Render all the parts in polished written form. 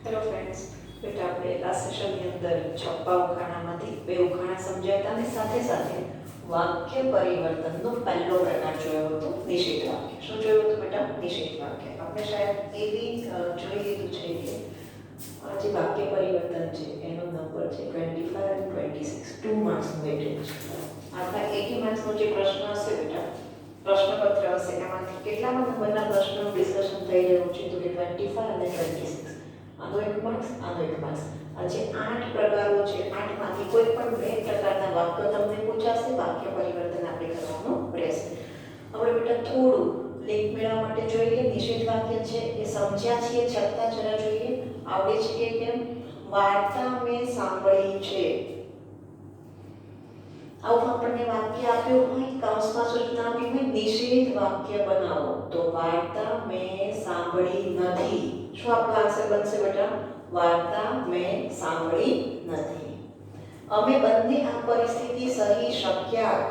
Hello friends, બેટા આપણે last સેશનની અંદર છપ્પા ઉખાણામાંથી બે ઉખાણા સમજ્યા હતા અને સાથે સાથે વાક્ય પરિવર્તનનો પહેલો પ્રકાર જોયો હતો નિષેધ વાક્ય. શું જોયું હતું બેટા? નિષેધ વાક્ય. આપણે શાયદ એ બી જોઈ લીધું છે કે આ જે વાક્ય પરિવર્તન છે એનો નંબર છે 25 અને 26, 2 માર્ક્સનું વેટેજ છે. આપણા 80 માર્ક્સનો જે પ્રશ્ન હશે બેટા, પ્રશ્નપત્ર હશે, એમાંથી કેટલામાં નંબરના પ્રશ્નનું ડિસ્કશન થઈ રહ્યું છે? તો કે 25 અને 26. આનો 1 માર્ક્સ, આનો 1 માર્ક્સ. આ જે 8 પ્રકારો છે, 8 માંથી કોઈ પણ 2 પ્રકારના વાક્ય તમને પૂછાશે, વાક્ય પરિવર્તન આપણે કરવાનું રહેશે. આપણે બેટા થોડું લિંક મેળવવા માટે જોઈએ. નિષેધ વાક્ય છે એ સમજ્યા છીએ છતાં જરા જોઈએ આવડે છે કે કેમ. વાર્તા મેં સાંભળી છે, આવું આપણને વાક્ય આપ્યું હોય, કૌંસમાં સૂચના આપી હોય, નિષેધ વાક્ય બનાવો. તો વાર્તા મેં સાંભળી નથી. શું આપણો આન્સર બનશે બેટા? વાર્તા મેં સાંભળી નથી. અમે બંને આ પરિસ્થિતિ સહી શક્યા.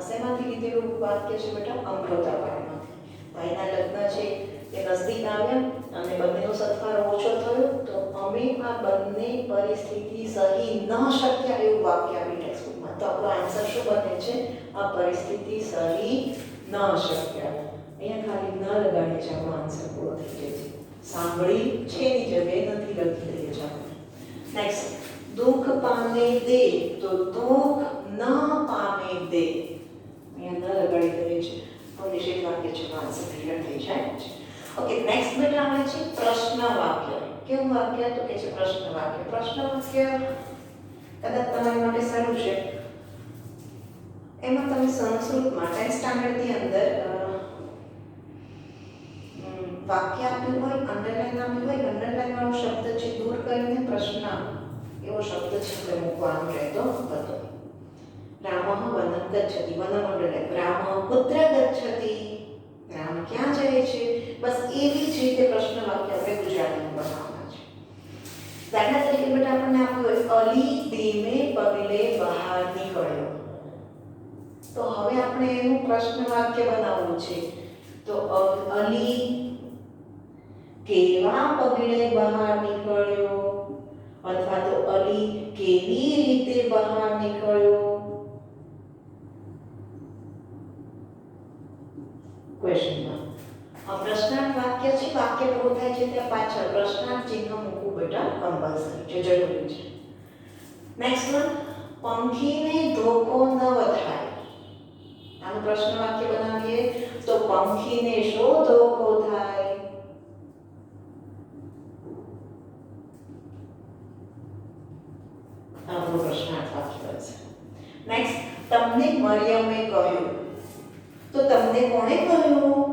શેમાંથી લીધેલું વાક્ય છે બેટા? અમૃતા પાઠમાંથી. ભાઈના લગ્ન છે એ નજદીક આવ્યા અને બંનેનો સત્કાર ઓછો થયો, તો અમે આ બંને પરિસ્થિતિ સહી ન શક્યા એવું વાક્ય આપી ટેક્સ્ટબુકમાં. તો આપણો આન્સર શું બને છે? આ પરિસ્થિતિ સહી ન શક્યા. અહીંયા ખાલી ન લગાડીએ છે, આપણો આન્સર પૂરો થઈ જાય છે. સાંભળી છે ની જગ્યાએ નથી લખી દઈએ છે આપણે. નેક્સ્ટ, દુઃખ પામે દે તો દુઃખ ન પામે દે. અહીંયા ન લગાડી દઈએ છે તો નિષેધ વાક્ય છે, આન્સર ક્લિયર થઈ જાય છે. ઓકે, નેક્સ્ટ બેટા આવે છે પ્રશ્ન વાક્ય. કેવું વાક્ય? તો કે છે પ્રશ્ન વાક્ય. પ્રશ્ન વાક્ય કદાચ તમારી માટે સારું છે. એમાં તમે સંસ્કૃતમાં 10th સ્ટાન્ડર્ડની અંદર વાક્ય આપ્યું હોય, અંડરલાઈન આપ્યું હોય, અંડરલાઈન વાળો શબ્દ છે દૂર કરીને પ્રશ્ન એવો શબ્દ છે આપણે મૂકવાનો રહેતો હતો. રામઃ વનમ ગચ્છતિ, વનમ અંડરલાઈન. રામઃ કુત્ર ગચ્છતિ, રામ ક્યાં જાય છે? બસ એવી જ રીતે પ્રશ્ન વાક્ય આપણે ગુજરાતીમાં બનાવવાના છે. દાખલા તરીકે બેટા આપણને આપ્યું હોય અલી ધીમે પગલે બહાર નીકળ્યો. તો હવે આપણે એનું પ્રશ્ન વાક્ય બનાવવું છે. તો અલી કેવા પગલે બહાર નીકળ્યો, અથવા તો અલી કેવી રીતે બહાર નીકળ્યો. Question mark. આ પ્રશ્નાર્થ વાક્ય છે. વાક્ય પૂરું થાય છે ત્યાં પાછળ પ્રશ્નાર્થ ચિહ્ન મૂકવું બેટા કમ્પલસરી છે, જરૂરી છે. નેક્સ્ટ વન, પંખીને ધોકો ન થાય. આનું પ્રશ્ન વાક્ય બનાવીએ તો પંખીને શો ધોકો થાય? આપણો પ્રશ્નાર્થ વાક્ય બનશે. નેક્સ્ટ, તમને મરિયમે કહ્યું. તો તમને કોણે કહ્યું?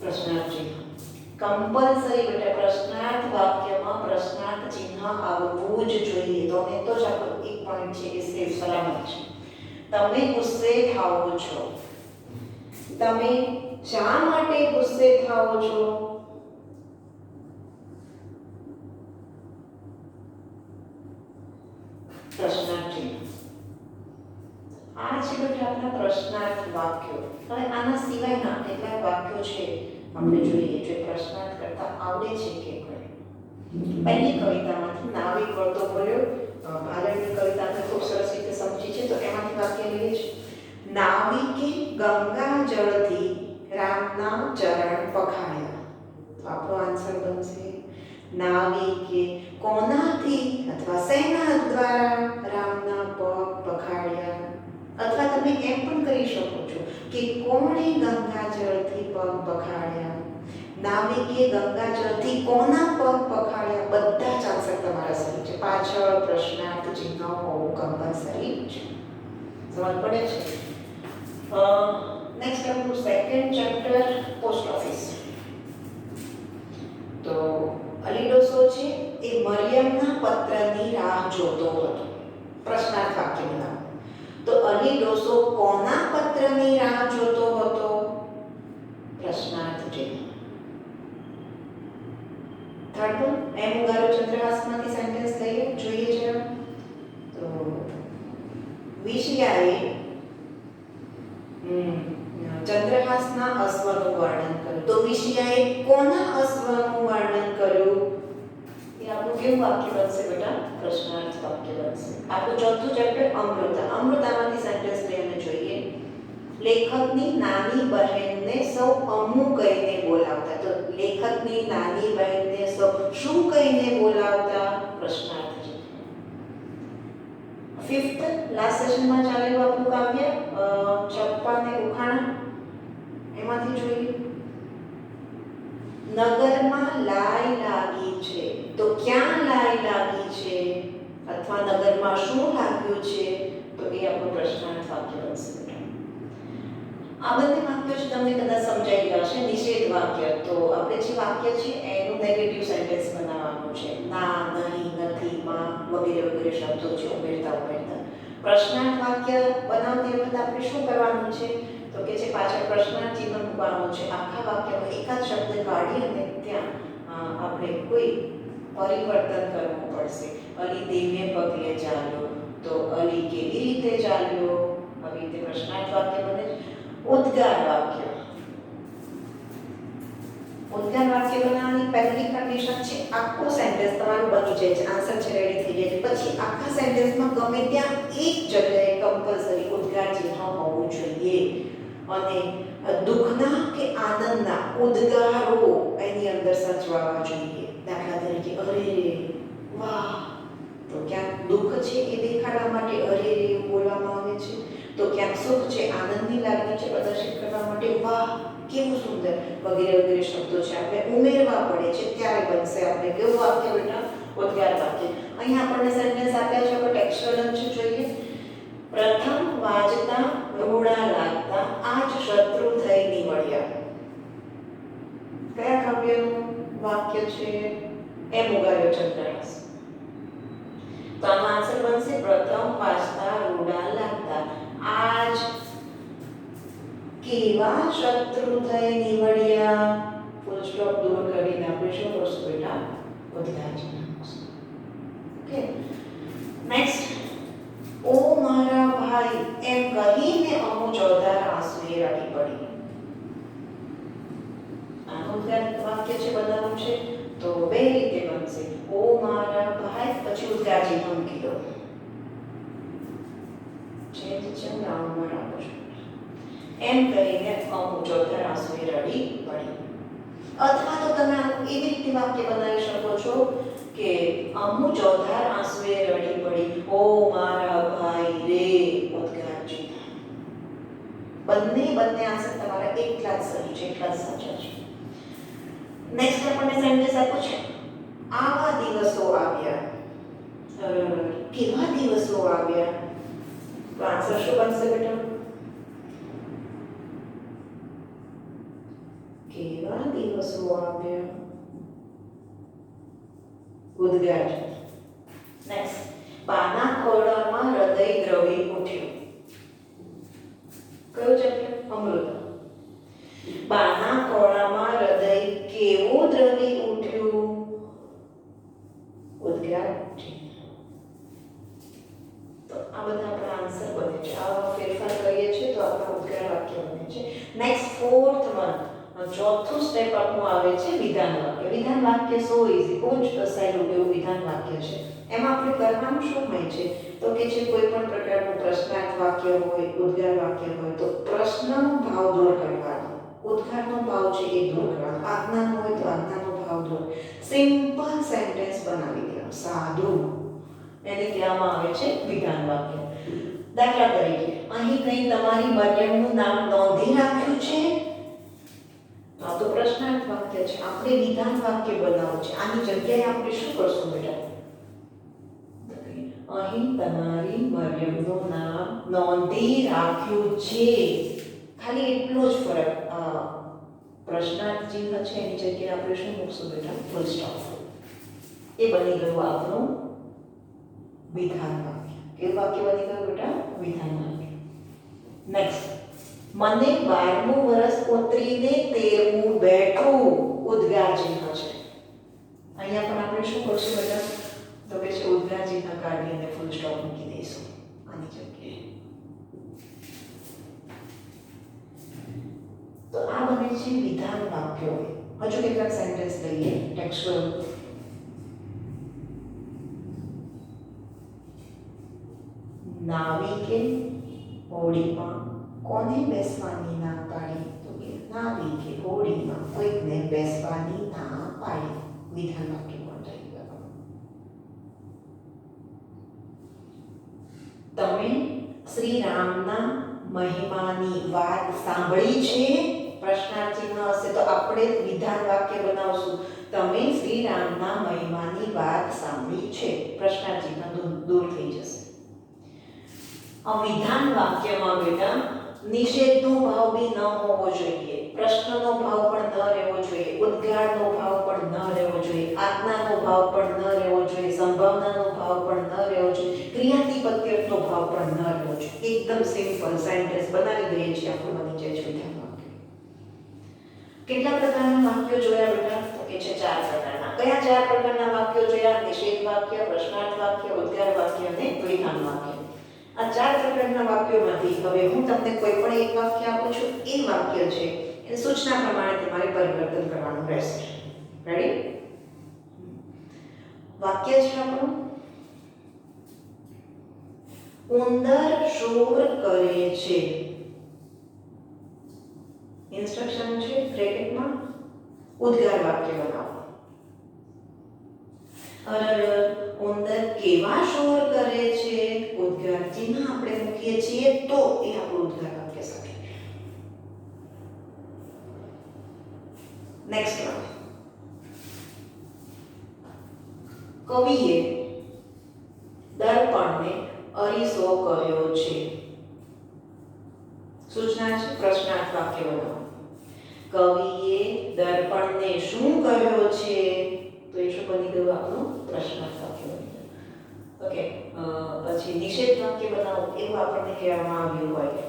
પ્રશ્નાર્થ ચિહ્ન કમ્પલસરી બેટા. પ્રશ્નાર્થ વાક્યમાં પ્રશ્નાર્થ ચિહ્ન આવવું જ જોઈએ. તો જ આપણો એક પોઈન્ટ છે કે સેફ સલામત છે. તમે ગુસ્સે થાઓ છો. તમે શા માટે ગુસ્સે થાઓ છો? પ્રશ્નાર્થ ચિહ્ન. આ છે બેટા આપણા પ્રશ્નાર્થ વાક્યો. હવે આના સિવાયના કેટલાક વાક્યો છે આપણે જોઈએ જે પ્રશ્નાર્થ કરતા આવડે છે કે કેમ. પહેલી કવિતામાંથી નાવિક વળતો બોલ્યો. ભારતની કવિતા આપણે ખૂબ સરસ રીતે સમજી છે, તો એમાંથી વાક્ય લઈએ છીએ. નાવિકે ગંગા જળથી રામના ચરણ પખાળ્યા. તો આપણો આન્સર બનશે નાવિકે કોનાથી અથવા શેના દ્વારા રામના પગ પખાળ્યા. અથવા તમે એમ પણ કરી શકો છો કે કોણે ગંગાજળથી પગ પખાળ્યા. નાવિકે ગંગાજળથી કોના પગ પખાળ્યા. બધા જ આન્સર તમારા સહી છે. પાછળ પ્રશ્નાર્થ ચિહ્ન હોવું કમ્પલસરી છે. સમજ પડે છે? નેક્સ્ટ આપણું સેકન્ડ ચેપ્ટર પોસ્ટ ઓફિસ. તો અલી ડોસો છે એ મરિયમના પત્રની રાહ જોતો હતો. પ્રશ્નાર્થ વાક્ય બનાવો. તો અલી ડોસો કોના પત્રની રાહ જોતો હતો? પ્રશ્નાર્થ ચિહ્ન. થર્ડ વન, એમ ઉગારો ચંદ્રહાસમાંથી સેન્ટેન્સ લઈએ જોઈએ જરા. તો વિષયાએ ચંદ્રહાસના અશ્વનું વર્ણન કર્યું. તો વિષયાએ કોના અશ્વનું વર્ણન કર્યું? એ આપણું કેવું વાક્ય બનશે બેટા? પ્રશ્નાર્થ વાક્ય બનશે. આપણું ચોથું ચેપ્ટર અમૃતા. અમૃતામાંથી સેન્ટેન્સ લઈને જોઈએ. લેખકની નાની બહેનને સૌ અમુ કહીને બોલાવતા. તો લેખકની નાની બહેનને સૌ શું કહીને બોલાવતા? પ્રશ્નાર્થ છે. ફિફ્થ લાસ્ટ સેશનમાં ચાલેલું આપણું કાવ્ય ચપ્પા ને ઉખાણા. એમાંથી જોઈએ નગરમાં લાઈ લાગી છે. તો ક્યાં લાઈ લાગી છે અથવા નગરમાં શું લાગ્યું છે? તો એ આપણો પ્રશ્નાર્થ વાક્ય બનશે. આ બંને વાક્યો છે તમને કદાચ સમજાઈ ગયા છે. નિષેધ વાક્ય, તો આપણે જે વાક્ય છે એનું નેગેટિવ સેન્ટેન્સ બનાવવાનું છે. ના, નહીં, નથી, માં વગેરે વગેરે શબ્દો છે ઉમેરતા. પ્રશ્નાર્થ વાક્ય બનાવતી વખતે આપણે શું કરવાનું છે? તો કે જે પાછળ પ્રશ્નાર્થ ચિહ્ન મૂકવાનું છે. આખા વાક્યમાં એકાદ શબ્દ કાઢી અને ત્યાં આપણે કોઈ પરિવર્તન કરવું પડશે. અલી ધીમે પગલે ચાલ્યો, તો અલી કેવી રીતે ચાલ્યો? આવી રીતે પ્રશ્નાર્થ વાક્ય બને. ઉદ્ગાર વાક્ય. ઉદ્ગાર વાક્ય બનાવવાની પહેલી કન્ડિશન છે આખું સેન્ટેન્સ તમારું બની જાય છે, આન્સર છે રેડી થઈ જાય છે. પછી આખા સેન્ટેન્સમાં ગમે ત્યાં એક જગ્યાએ કમ્પલસરી ઉદ્ગાર ચિહ્ન હોવું જોઈએ. અને દુઃખના કે આનંદના ઉદ્ગારો એની અંદર સચવાવા જોઈએ. દાખલા તરીકે અરે, વાહ, તો ક્યાંક દુઃખ છે એ દેખાડવા માટે અરે એવું બોલવામાં આવે છે. તો ક્યાંક સુખ છે, આનંદની લાગણી છે પ્રદર્શિત કરવા માટે વાહ કેવું સુંદર વગેરે વગેરે શબ્દો છે આપણે ઉમેરવા પડે છે. ત્યારે બનશે આપણે કેવું વાક્ય બેટા? ઉદ્ગાર વાક્ય. અહીંયા આપણને સેન્ટેન્સ આપ્યા છે, આપણે ટેક્સ્ચ્યુઅલ છે જોઈએ. પ્રથમ વાજતા રૂડા લાગતા આજ શત્રુ થઈ નીવડ્યા. કયા કાવ્યનું વાક્ય છે? એમ ઉગાર્યો ચંદ્રહાસ. તો આનો આન્સર બનશે પ્રથમ વાજતા રૂડા લાગતા આજ કેવા શત્રુ થઈ નીવડ્યા. ફૂલ સ્ટોપ દૂર કરીને આપણે શું કરશું બેટા? ઉદ્ગાર ચિહ્ન મૂકશું. Okay, next. ઓ મારા ભાઈ એમ કહીને અમુ ચોધાર આંસુએ રડી પડી. આનું ઉદ્ગાર વાક્ય છે બનાવવું છે તો બે રીતે બનશે. ઓ મારા ભાઈ પછી ઉદ્ગાર ચિહ્ન મૂકી દો. છે નામમાં રાખો છો. એમ કહીને અમુ ચોધાર આંસુએ રડી પડી. અથવા તો તમે આનું એવી રીતે વાક્ય બનાવી શકો છો કે અમુ ચોધાર આંસુએ રડી પડી ઓ મારા ભાઈ રે ઉદ્ગાર ચિહ્ન. બંને આન્સર તમારા એકલા જ સહી છે, એકલા જ સાચા છે. નેક્સ્ટ આપણને સેન્ટેન્સ આપ્યો છે. આવા દિવસો આવ્યા. કેવા દિવસો આવ્યા? તો આન્સર શું બનશે બેટા? કેવા દિવસો આવ્યા? ઉદ્ગાર. નેક્સ્ટ. બાના ખોળામાં હૃદય દ્રવી ઉઠ્યું. કયું ચેપ્ટર? અમૃતા. બાના ખોળામાં હૃદય કેવું દ્રવી ઉઠ્યું? ઉદ્ગાર. તો આ બધા આપણા આન્સર બને છે. આવા ફેરફાર કરીએ છીએ તો આપણા ઉદ્ગાર વાક્ય બને છે. નેક્સ્ટ ફોર્થ વન, ચોથું સ્ટેપ આપણું આવે છે વિધાન વાક્ય. વિધાન વાક્ય સો ઇઝી, બહુ જ સહેલું એવું વિધાન વાક્ય છે. એમાં આપણે કરવાનું શું હોય છે? તો કે જે કોઈ પણ પ્રકારનું પ્રશ્નાર્થ વાક્ય હોય, ઉદ્ગાર વાક્ય હોય તો પ્રશ્નનો ભાવ દૂર કરવાનો, ઉદ્ગારનો ભાવ છે એ દૂર કરવાનો, આજ્ઞા હોય તો આજ્ઞાનો ભાવ દૂર, સિમ્પલ સેન્ટેન્સ બનાવી દેવાનું, સાદું. એને કહેવામાં આવે છે વિધાન વાક્ય. દાખલા તરીકે અહીં કંઈ તમારી મરિયમનું નામ નોંધી રાખ્યું છે? આ તો પ્રશ્નાર્થ વાક્ય છે. આપણે વિધાન વાક્ય બનાવવું છે. આની જગ્યાએ આપણે શું કરશું બેટા? અહીં તમારી મરિયમનું નામ નોંધી રાખ્યું છે. ખાલી એટલો જ ફરક. પ્રશ્નાર્થ ચિહ્ન છે એની જગ્યાએ આપણે શું મૂકશું બેટા? Full stop. એ બની ગયું આપણું વિધાન વાક્ય. કેવું વાક્ય બની ગયું બેટા? વિધાન વાક્ય. નેક્સ્ટ. મને 12મું વર્ષ ઉતરીને 13મું બેઠું. ઉદ્ગાર ચિહ્ન છે. અહીંયા પણ આપણે શું કરશું બેટા? તો કે છે ઉદ્ગાર ચિહ્ન કાઢીને ફૂલ સ્ટોપ મૂકી દઈશું આની જગ્યાએ. તો આ બને છે વિધાન વાક્યો. હજુ કેટલાક સેન્ટેન્સ લઈએ ટેક્સ્ચ્યુઅલ. નાવિકે હોડીમાં કોને બેસવાની ના પાડી? તો કે નાવિકે હોડીમાં કોઈકને બેસવાની ના પાડી. વિધાન વાક્ય પણ થઈ ગયું. તમે શ્રી રામના મહિમાની વાત સાંભળી છે? પ્રશ્નાર્થ ચિહ્ન હશે તો આપણે વિધાન વાક્ય બનાવશું. તમે શ્રી રામના મહિમાની વાત સાંભળી છે. પ્રશ્નાર્થ ચિહ્ન દૂર થઈ જશે. આ વિધાન વાક્યમાં બેટા નિષેધનો ભાવ બી ન હોવો જોઈએ, પ્રશ્નનો ભાવ પણ ન રહેવો જોઈએ, ઉદ્ગારનો ભાવ પણ ન રહેવો જોઈએ, આજ્ઞાનો ભાવ પણ ન રહેવો જોઈએ, સંભાવનાનો ભાવ પણ ન રહેવો જોઈએ, ક્રિયાતિપત્યનો ભાવ પણ ન રહેવો જોઈએ. એકદમ સિમ્પલ સેન્ટેન્સ બનાવી દઈએ છીએ આપણું બની જાય છે વિધાન વાક્ય. કેટલા પ્રકારના વાક્યો જોયા બેટા? તો કે છે 4 પ્રકારના. કયા 4 પ્રકારના વાક્યો જોયા? નિષેધ વાક્ય, પ્રશ્નાર્થ વાક્ય, ઉદ્ગાર વાક્ય અને વિધાન વાક્ય. આ 4 પ્રકારના વાક્યોમાંથી હવે હું તમને કોઈ પણ એક વાક્ય આપું છું. એ વાક્ય છે એ સૂચના પ્રમાણે તમારે પરિવર્તન કરવાનું રહેશે. રેડી? વાક્ય છે આપણું ઉંદર શોર કરે છે. ઇન્સ્ટ્રક્શન છે બ્રેકેટમાં ઉદ્ગાર વાક્ય બનાવો. અરર ઉંદર કેવા શોર કરે છે? ઉદ્ગાર ચિહ્ન આપણે મૂકીએ છીએ તો એ આપણું ઉદ્ગાર વાક્ય સાથે. Next one. કવિએ દર્પણને અરીસો કહ્યો છે. સૂચના છે પ્રશ્નાર્થ વાક્ય બનાવો. કવિએ દર્પણને શું કહ્યો છે? તો એ શું બની ગયું? આપણું પ્રશ્નાર્થ વાક્ય બની ગયું. ઓકે. પછી નિષેધ વાક્ય બનાવો એવું આપણને કહેવામાં આવ્યું હોય.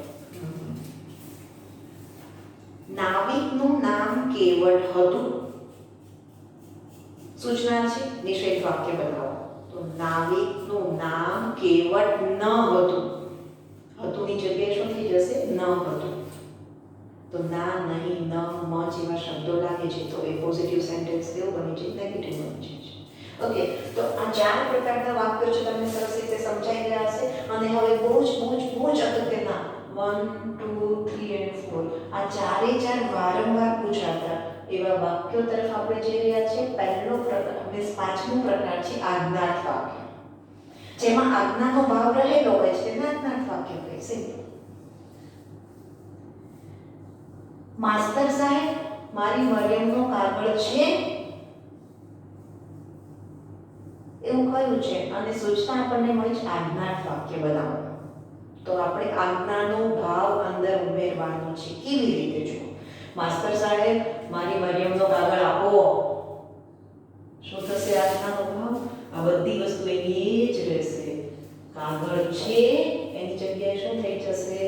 નાવિકનું નામ કેવળ હતું. સૂચના છે નિષેધ વાક્ય બનાવો. તો નાવિકનું નામ કેવળ ન હતું. હતુંની જગ્યાએ શું થઈ જશે? ન હતું. તો ના, નહીં, ન, મ જેવા શબ્દો લાગે છે તો એ પોઝિટિવ સેન્ટેન્સ કેવું બની છે? નેગેટિવ બની જાય છે. ઓકે. તો આ 4 પ્રકારના વાક્યો છે તમને સરસ રીતે સમજાઈ ગયા હશે. અને હવે બહુ જ અગત્યના 1, 2, 3 અને 4 આ 4 વારંવાર પૂછાતા એવા વાક્યો તરફ આપણે જઈ રહ્યા છીએ. પહેલો પ્રકાર મીન્સ 5મો પ્રકાર છે આજ્ઞાર્થ વાક્ય. જેમાં આજ્ઞાનો ભાવ રહેલો હોય છે તેને આજ્ઞાર્થ વાક્ય કહે છે. માસ્તર સાહેબ મારી મરિયમનો કાગળ છે એવું કહ્યું છે અને સૂચના આપણને મળી છે આજ્ઞાર્થ વાક્ય બનાવો. તો આપણે આજ્ઞાનો ભાવ અંદર ઉમેરવાનો છે. કેવી રીતે? જુઓ. માસ્તર સાહેબ મારી મરિયમનો કાગળ આપો. શું થશે? આજ્ઞાનો ભાવ. આ બધી વસ્તુ એની જ રહેશે. કાગળ છે એની જગ્યાએ શું થઈ જશે?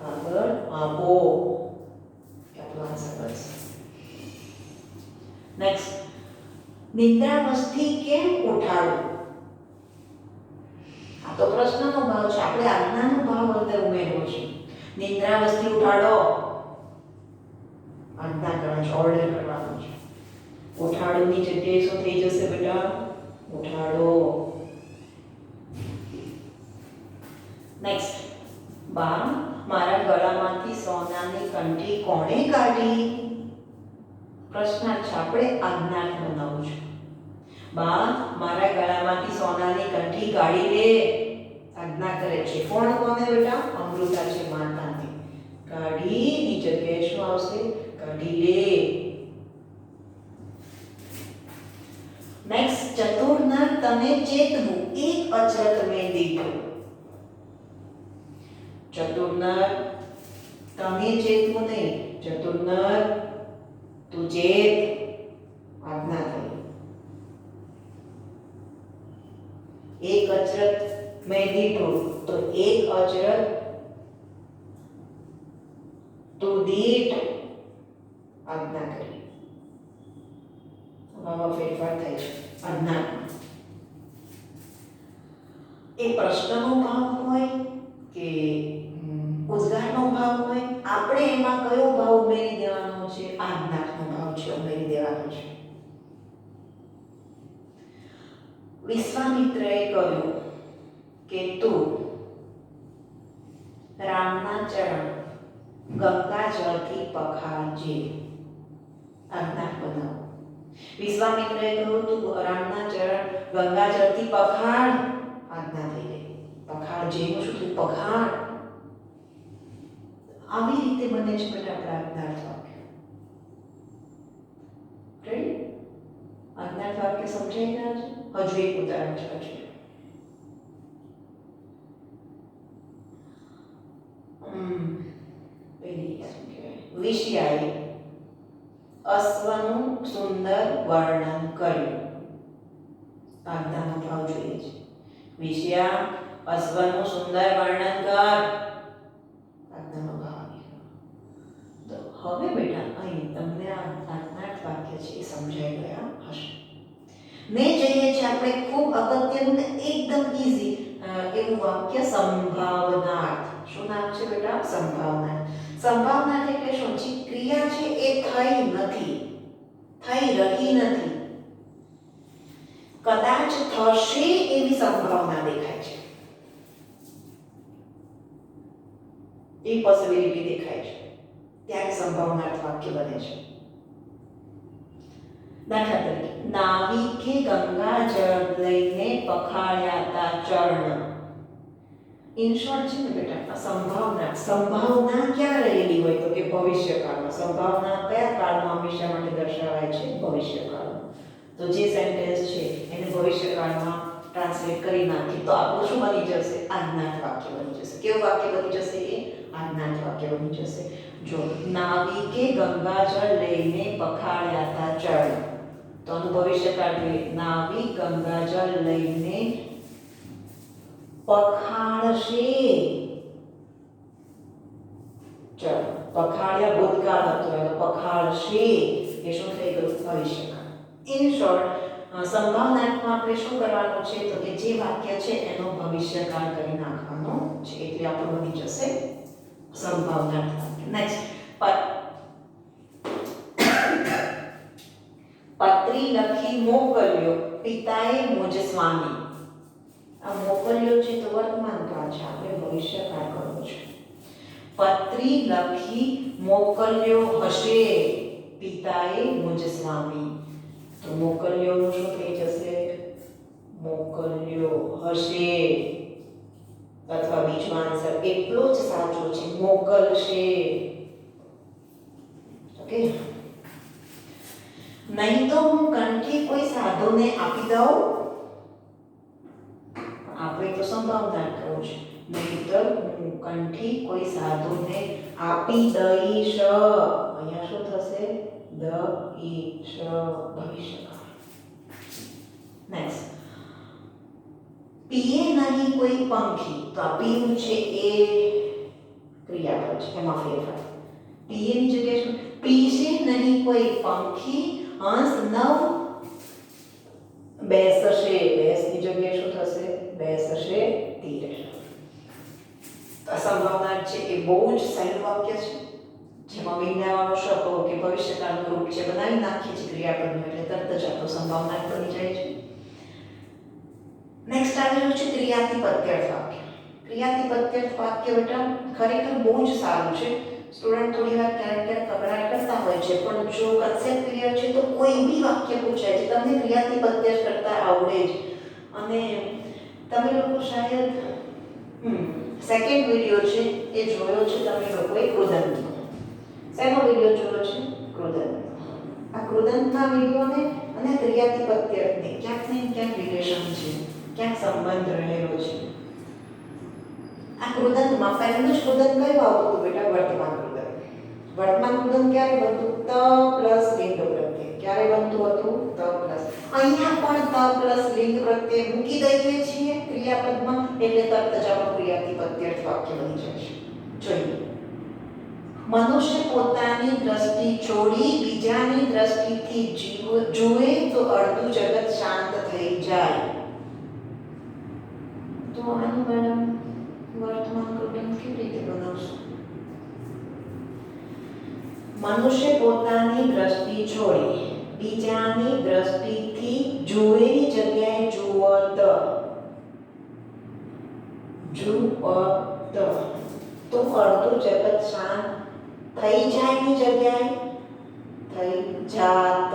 કાગળ આપો. આપણો આન્સર બનશે. નેક્સ્ટ. નિંદ્રાવસ્થી કેમ ઉઠાડું? આ તો પ્રશ્નનો ભાવ છે. આપણે આજ્ઞાનો ભાવ અંદર ઉમેરવો છે. નિંદ્રાવસ્થી ઉઠાડો. આજ્ઞા કરવાનું છે, ઓર્ડર કરવાનું છે. ઉઠાડોની જગ્યાએ શું થઈ જશે બેટા? ઉઠાડો. નેક્સ્ટ. બા મારા ગળામાંથી સોનાની કંઠી કોણે કાઢી? પ્રશ્નાર્થ છે. આપણે આજ્ઞાર્થ બનાવવું છે. બા મારા ગળામાંથી સોનાની કંઠી કાઢી લે. આજ્ઞા કરે છે. કોણ કોને બેટા? અમૃતા છે માતાને. કાઢીની જગ્યાએ શું આવશે? કાઢી લે. નેક્સ્ટ. ચતુર્નર તને ચેતવું એક અચરત મેં દીધું. ચતુર્નર તને ચેતવું નહીં. ચતુર્નર તું ચેત. આજ્ઞા થઈ. એક અચરત મેં દીધું તો એક અચરત તું દીઠ. આજ્ઞા કરી. આમાં ફેરફાર થાય છે આજ્ઞામાં. એ પ્રશ્નનો ભાવ હોય કે ઉદ્ગારનો ભાવ હોય, આપણે એમાં કયો ભાવ ઉમેરી દેવાનો ઉમેરી દેવાનું છે. વિશ્વામિત્રએ કહ્યું કે તું રામના ચરણ ગંગાજળથી પખાળજે. આજ્ઞા બનાવો. વિશ્વામિત્રએ કહ્યું તું રામના ચરણ ગંગાજળથી પખાળ. આજ્ઞા થઈ ગઈ. પખાળજે નું શું થયું? પખાળ. આવી રીતે બને છે બેટા આજ્ઞાર્થ વાક્ય. રાઈટ? આજ્ઞાર્થ વાક્ય સમજાઈ ગયા છે? હજુ એક ઉદાહરણ છે. વિષયાએ અશ્વનું સુંદર વર્ણન કર્યું. આજ્ઞાનો ભાવ જોઈએ છે. વિષયા અશ્વનું સુંદર વર્ણન કર. આજ્ઞાનો ભાવ. તો હવે બેટા અહીં તમને આ આજ્ઞાર્થ વાક્ય છે એ સમજાઈ ગયા હશે. ને જઈએ છીએ આપણે ખૂબ અગત્યનું ને એકદમ ઈઝી એવું વાક્ય સંભાવનાર્થ. શું નામ છે બેટા? સંભાવનાર્થ. સંભાવનાર્થ એટલે શું? જે ક્રિયા છે એ થઈ નથી, થઈ રહી નથી, કદાચ થશે એવી સંભાવના દેખાય છે, એ પોસિબિલિટી દેખાય છે, ત્યારે સંભાવનાર્થ વાક્ય બને છે. દાખલા તરીકે નાવિકે ગંગાજળ લઈને પખાળ્યા તા ચરણ. ઇન શોર્ટ છે ને બેટા સંભાવના. સંભાવના ક્યાં રહેલી હોય? તો કે ભવિષ્યકાળમાં. સંભાવના કયા કાળમાં હંમેશા માટે દર્શાવાય છે? ભવિષ્યકાળમાં. તો જે સેન્ટેન્સ છે એને ભવિષ્યકાળમાં ટ્રાન્સલેટ કરી નાખી તો આપણું શું બની જશે? આજ્ઞાર્થ વાક્ય બની જશે. કેવું વાક્ય બની જશે? એ આજ્ઞાર્થ વાક્ય બની જશે. જો નાવિકે ગંગાજળ લઈને પખાળ્યા તા ચરણ, તો આનું ભવિષ્યકાળ જોઈએ. નાવિક ગંગાજળ લઈને પખાળશે. ચલો પખાળ્યા ભૂતકાળ હતો એટલે પખાળશે એ શું થઈ ગયું? ભવિષ્યકાળ. ઇન શોર્ટ સંભાવનાર્થમાં આપણે શું કરવાનું છે? તો કે જે વાક્ય છે એનો ભવિષ્યકાળ કરી નાખવાનો છે, એટલે આપણું બની જશે સંભાવનાર્થ વાક્ય. નેક્સ્ટ પત્રી લખી મોકલ્યો પિતાએ મુજ સ્વામી. આ મોકલ્યો છે તો વર્તમાન કાળ છે, આપણે ભવિષ્યકાળ કરવો છે. પત્રી લખી મોકલ્યો હશે પિતાએ મુજ સ્વામી. તો મોકલ્યોનું શું થઈ જશે? મોકલ્યો હશે. અથવા બીજો આન્સર એટલો જ સાચો છે, મોકલશે. ઓકે. નહીં તો હું કંઠી કોઈ સાધુને આપી દઉં. આપણે તો સંભાવના કરવું છે. નહીંતર હું કંઠી કોઈ સાધુને આપી દઈશ. અહીંયા શું થશે? દઈશ ભવિષ્યકાળ. નેક્સ્ટ પીએ નહીં કોઈ પંખી. તો આ પીવું છે એ ક્રિયાપદ છે, એમાં ફેરફાર. પીએ ની જગ્યાએ શું? પીશે નહીં કોઈ પંખી હંસ નવ બેસશે. બેસની જગ્યાએ શું થશે? બેસશે તીર. સંભાવના છે એ બહુ જ સહેલું વાક્ય છે, જેમાં વિજ્ઞાનનો શબ્દો કે ભવિષ્યકાળનું રૂપ છે બનાવી નાખીએ છીએ ક્રિયાપદનું, એટલે તરત જ આપણું સંભાવના બની જાય છે. નેક્સ્ટ આવેલું છે ક્રિયાતિપત્યર્થ વાક્ય. ક્રિયાતિપત્યર્થ વાક્ય બેટા ખરેખર બહુ જ સારું છે. સ્ટુડન્ટ થોડી વાર ક્યારેક કકડાટ કરતા હોય છે, પણ જો કન્સેપ્ટ ક્લિયર છે તો કોઈ બી વાક્ય પૂછાય છે તમને ક્રિયાતિપત્યર્થ કરતા આવડે જ. અને તમે લોકો શાયદ સેકન્ડ વિડિયો છે એ જોયો છે તમે લોકોએ કૃદંતનો. શેનો વિડિયો જોયો છે? કૃદંત. આ કૃદંતના વિડિયોને અને ક્રિયાતિપત્યર્થને ક્યાંક ને ક્યાંક રિલેશન છે, ક્યાંક સંબંધ રહેલો છે. આ કૃદંતમાં પહેલું જ કૃદંત કયું આવતું હતું બેટા? વર્તમાન કૃદંત. વર્તમાન કૃદંત ક્યારે બનતું? ત પ્લસ લિંગ પ્રત્યય. ક્યારે બનતું હતું? ત પ્લસ. અહીંયા પણ ત પ્લસ લિંગ પ્રત્યય મૂકી દઈએ છીએ ક્રિયાપદમાં, એટલે તરત જ આપણું ક્રિયાતિપત્યર્થ વાક્ય બની જશે. જોઈએ. મનુષ્ય પોતાની દ્રષ્ટિ છોડી બીજાની દ્રષ્ટિથી જુએ તો અડધું જગત શાંત થઈ જાય. તો આનું મેડમ વર્તમાન કૃદંત કેવી રીતે બનાવશું? મનુષ્ય પોતાની દ્રષ્ટિ છોડી બીજાની દ્રષ્ટિથી જોયેલી જગ્યાએ જુવત તો અડધું જગત શાંત થઈ જાયની જગ્યાએ થઈ જાત.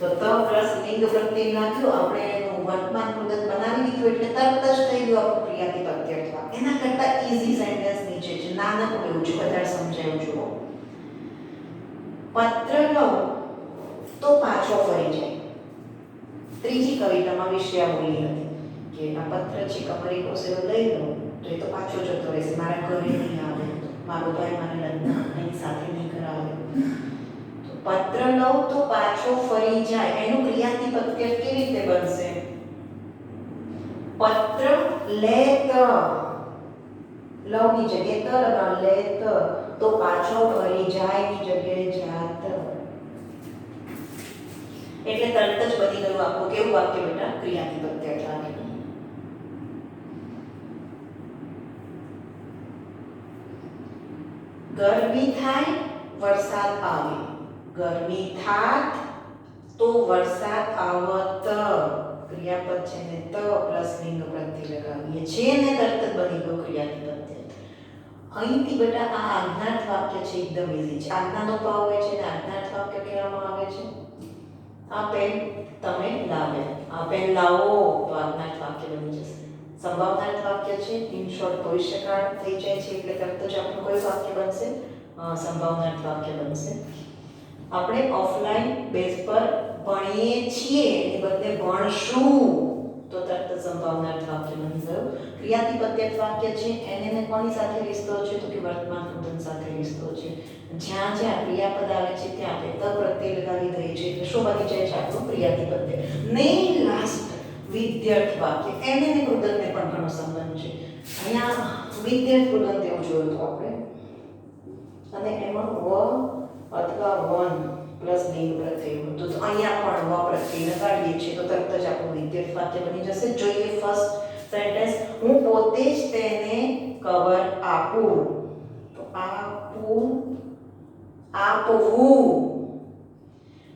તો ત પ્લસ લિંગ પ્રત્યય નાખ્યું આપણે એનું વર્તમાન કૃદંત બનાવી દીધું એટલે તરત જ થઈ ગયું આપણું ક્રિયાથી પ્રત્યય થવા. એના કરતા ઈઝી સેન્ટેન્સ નીચે છે, નાનકડું એવું છે, વધારે સમજાયું જુઓ. પત્ર લઉં તો પાછો ફરી જાય. ત્રીજી કવિતામાં વિષયા બોલી હતી કે આ પત્ર છે કમરી કોસે લઈ લઉં તો એ તો પાછો જતો રહેશે, મારા ઘરે નહીં આવે, મારો ભાઈ મારે લગ્ન એની સાથે નહીં કરાવે. તો પત્ર લઉં તો પાછો ફરી જાય એનું ક્રિયાથી પ્રત્યય કેવી રીતે બનશે? પત્ર લેત, લવની જગ્યાએ ત લગાવ, લેત તો પાછો ફરી જાય ની જગ્યાએ જાત. એટલે તરત જ બની ગયું આપણું કેવું વાક્ય બેટા? ક્રિયાથી પ્રત્યય લાગે. ગરમી થાય વરસાદ આવે, ગરમી થાત તો વરસાદ આવત. ક્રિયાપદ છે ને ત પ્લસ લિંગ પ્રત્યય લગાવીએ છીએ ને તરત જ બની ગયું ક્રિયાથી પ્રત્યય. અહીંથી બેટા આ આજ્ઞાર્થ વાક્ય છે, એકદમ ઈઝી છે. આજ્ઞાનો ભાવ હોય છે ને આજ્ઞાર્થ વાક્ય કહેવામાં આવે છે. આ પેન તમે લાવે, આ પેન લાવો તો આજ્ઞાર્થ વાક્ય બની જશે. સંભાવનાર્થ વાક્ય છે, ઇન શોર્ટ ભવિષ્યકાળ થઈ જાય છે એટલે તરત જ આપણું કયું વાક્ય બનશે? સંભાવનાર્થ વાક્ય બનશે. આપણે ઓફલાઈન બેઝ પર ભણીએ છીએ એ બદલે ભણશું તો તરત સંભાવનાર્થ વાક્ય બની ગયું. ક્રિયાથી પ્રત્યય વાક્ય છે એને કોની સાથે રિશ્તો છે? તો કે વર્તમાન કૃદંત સાથે રિશ્તો છે. જ્યાં જ્યાં ક્રિયાપદ આવે છે ત્યાં આપણે ત પ્રત્યય લગાવી દઈએ છીએ એટલે શું બની જાય છે આપણું? ક્રિયાથી પ્રત્યય. ને લાસ્ટ વિદ્યાર્થ વાક્ય, એને ને કૃદંતને પણ ઘણો સંબંધ છે. અહીંયા વિદ્યાર્થ કૃદંત એવું જોયું તો આપણે, અને એમાં વ અથવા વન પ્લસ લિંગ પ્રત્યય હતું. તો અહીંયા પણ વ પ્રત્યય લગાડીએ છીએ તો તરત જ આપણું વિદ્યાર્થ વાક્ય બની જશે. જોઈએ ફર્સ્ટ સેન્ટેન્સ, હું પોતે જ તેને કવર આપું. તો આપું, આપવું,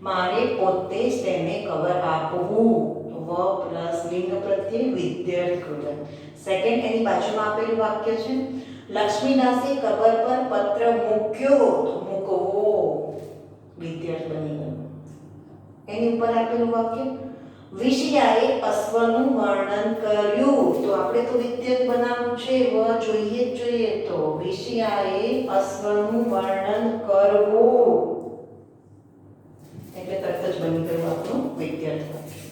મારે પોતે જ તેને કવર આપવું. વ પ્લસ લિંગ પ્રત્યય વિદ્યાર્થ કૃદંત. સેકન્ડ એની બાજુમાં આપેલું વાક્ય છે, લક્ષ્મીદાસે કબર પર પત્ર મૂક્યો તો મૂકવો વિદ્યાર્થ બની ગયો. એની ઉપર આપેલું વાક્ય, વિષયાએ અશ્વનું વર્ણન કર્યું તો આપણે તો વિદ્યાર્થ બનાવવું છે, વ જોઈએ જ જોઈએ. તો વિષયાએ અશ્વનું વર્ણન કરવું એટલે તરત જ બની ગયું આપણું વિદ્યાર્થ વાક્ય.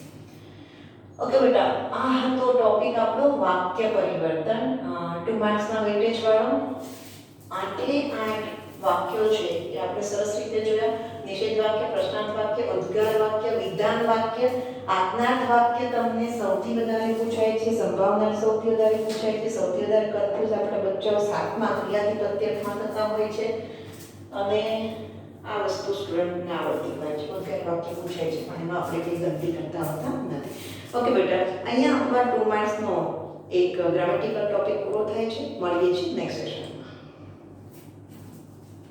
ઓકે બેટા, આ હતો ટોપિક આપણો વાક્ય પરિવર્તન. 2 માર્ક્સના વેટેજ વાળો 8 વાક્યો છે એ આપણે સરસ રીતે જોયા. નિષેધ વાક્ય, પ્રશ્નાર્થ વાક્ય, ઉદ્ગાર વાક્ય, વિધાન વાક્ય, આજ્ઞાર્થ વાક્ય તમને સૌથી વધારે પૂછાય છે, સંભાવનાર્થ સૌથી વધારે પૂછાય છે, સૌથી વધારે કન્ફ્યુઝ આપણા બચ્ચાઓ 7મા ક્રિયાથી પ્રત્યયમાં થતા હોય છે અને આ વસ્તુ સ્ટુડન્ટને આવડતી હોય છે. ઉદ્ગાર વાક્ય પૂછાય છે પણ એમાં આપણે કંઈ ગલતી કરતા હોતા નથી. ઓકે બેટા, અહીંયા આપણા 2 માર્ક્સનો એક ગ્રામેટિકલ ટોપિક પૂરો થાય છે. મળીએ છીએ નેક્સ્ટ સેશન.